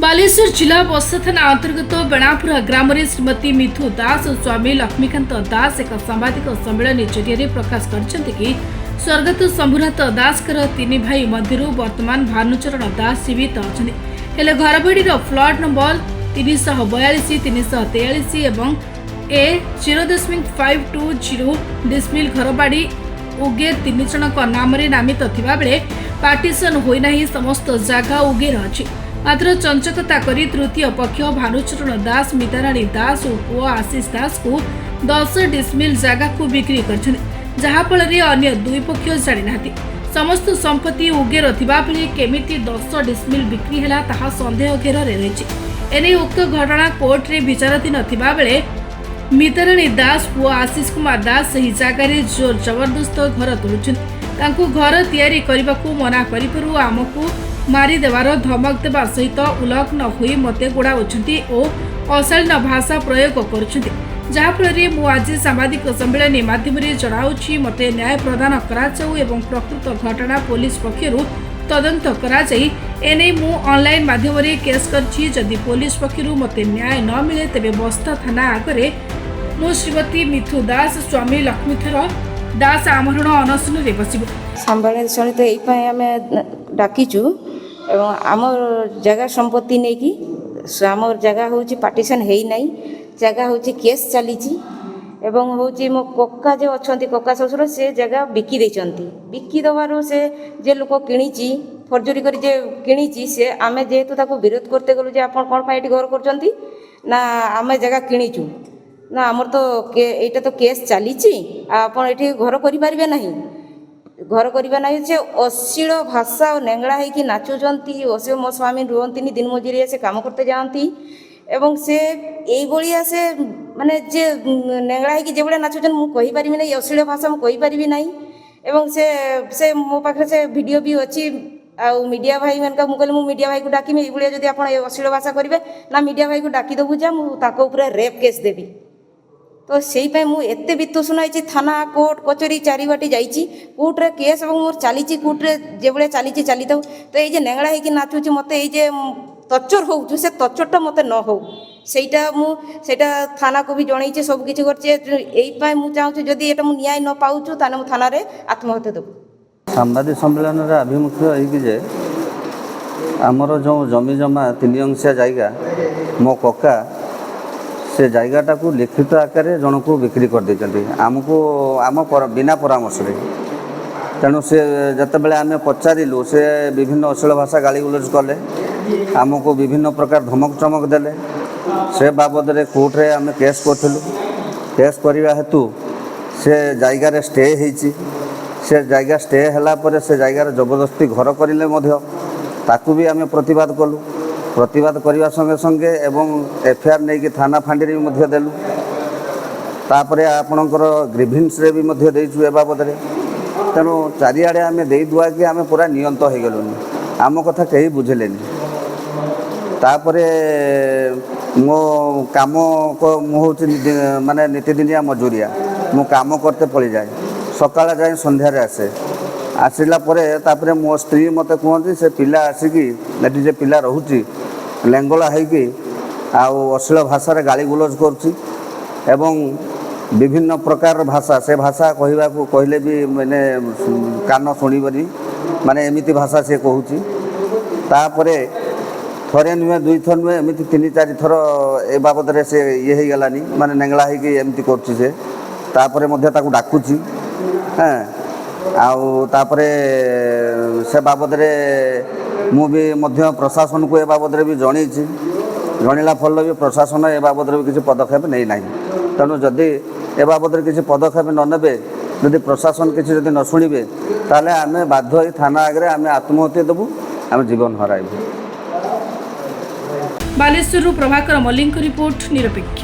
बालेश्वर जिला बस्ता थाना अंतर्गत बेणापुरा ग्राम श्रीमती मिथु दास और स्वामी लक्ष्मीकांत दास एक सांबादिक सम्मेलन जरिए प्रकाश करछन्ति कि स्वर्गत शंभुनाथ दास तीन भाई मध्य वर्तमान भानुचरण दास जीवित अच्छा हेले घरबाड़ी फ्लड नंबर 342 343 एवं ए 0.520 डिस्मिल घरबाड़ी उगे 3 जन नाम नामित थिबा बेले पार्टीशन होइना समस्त जगह उगे रही मात्र चंचकता करी तृतीय पक्ष भानुचरण दास मिताराणी दास और पुओ आशीष दास को 10 डिस्मिल जगह को बिक्री कर जहाँफल अन्य दुई पक्ष जाणी ना समस्त संपत्ति उगेर थिबा बेले केमिति 10 डिस्मिल बिक्री हैला ताहा संदेह घेर रही एने उक्त घटना कोर्ट रे विचाराधीन थिबा बेले मिताराणी दास पुओ आशीष कुमार दास सही जगार जोर जबरदस्त घर तोलुछन घर तैयारी करने को मना करिपरु आमको मारिदेवार धमक देवा सहित उल्लग्न हुई मते गोड़ाउछन्ति और अशालीन भाषा प्रयोग करुछन्ति जहाँफल मु आज सांबादिक सम्मेलन माध्यम जनाऊँगी मते न्याय प्रदान कराजाऊ एवं प्रकृत घटना पुलिस पक्षरु तदंत कराई एने मु ऑनलाइन माध्यम केस करछि जदि पुलिस पक्षरु मते न्याय न मिले तेबे बस्ता थाना आगरे मु श्रीमती मिथु दास स्वामी लक्ष्मीधर दास आमरण अनशन रे बसिबो सम्मेलन सहित एई आम डाकिचु एवं आम जगह संपत्ति नहीं कि आम जगह हूँ पार्टीशन है नहीं जगह हूँ केस चली एवं हूँ मो कक्का जो अच्छा कक्का शशुर से जगह बिकी बिकी दबार से जे लोक कि फर्जरी कर कि से आम जेहेतु विरोध करते गलु आप कौन ये घर कर आम जगह किणीचु ना आमर तो यहाँ तो केस चली ये घर करें ना घर करवा ना से अश्लील भाषा और नेंगड़ा होगी नाचुंट से मो स्वामी रुहतनी दिन मजुरी से कम करते जाती एवं से ये से माने जे नेंगड़ा होगी जो भाई नाचुन मुझे पारि ना अश्लील भाषा मुझे पारि ना एवं से मो पाखे से वीडियो भी अच्छी आउ मीडिया भाई मान मुझे मीडिया भाई को डाकमी ये जब आप अश्लील भाषा करेंगे ना मीडिया भाई को डाकिदेबू जा मुझे रेप केस देवी तो से मुझे वित्तोषण होती थाना कोर्ट कचेरी चारिबाटी जाइए कोर्टे केस और मोर चली कोर्टे जो भाई चली चली था तो ये नेंगड़ा होगी नाचुची मत ये तचर हो से तचरटा मत न हो सेटा थाना को भी जनई सबकि कर मुझे चाहूँ जदि ये न्याय न पाऊँ ताने थाना आत्महत्या देव सांबादिक सम्मेलन आभिमुख्य होगी आमर जो जमी जमा 3 अंशिया जायगा मो कक्का से जगटा को लिखित आकार जन को बिक्री कर देते आमको आम बिना परामर्श तेणु से जिते आम पचारू से विभिन्न अश्लील भाषा गाली गुलज कले आमको विभिन्न प्रकार धमक चमक देले से बाबद रे कोर्ट रे आम केस करूँ केस करने हेतु से जगार स्टे होती से जगह स्टे है से जगार जबरदस्ती घर करें ताकू भी आम प्रतिवाद कलु प्रतिवाद करने संगे संगे एवं एफआईआर नहीं कि थाना फांडी भी देलु तापर आपणकर ग्रीभेन्स रे भी देचु ए बाबद तेणु चारिआडे आम दे दुआ कि आम पूरा नियंत हो गलुनि आम कथा कहीं बुझेले तापर मो काम को मुझे माने नीतिदिनिया मजूरिया मु काम करते पड़ी जाए सकाळ जाए संध्यारे आसे आसला तापर मो स्त्री मत कहती से पिला आसिकी ये जे पिला रोची लेंगला होगी अश्लील भाषा गाली गुलज कर विभिन्न प्रकार भाषा से भाषा कहले भी मैंने कान शुणबनी माने एमती भाषा से कहूँ तापर थरे नुहे 2 थर नुहे एमती 3-4 थर ए बाबद से ये हो गलानी माने नेंगला होगी एमती कर डाकुची हाँ आउे से बाबद मु भी मध्य प्रशासन को ए बाबद भी जनी जनला फल भी प्रशासन ए बाबद भी किसी पदक्षेप नहीं ना तेणु जदि ए बाबद किसी पदक्षेप न ने जदि प्रशासन किसी न शुणे ताले आम बाध्य थाना आगे आम आत्महत्या देवु आम जीवन हराइबु। बालेश्वर प्रभाकर मल्लिक रिपोर्ट निरपेक्ष।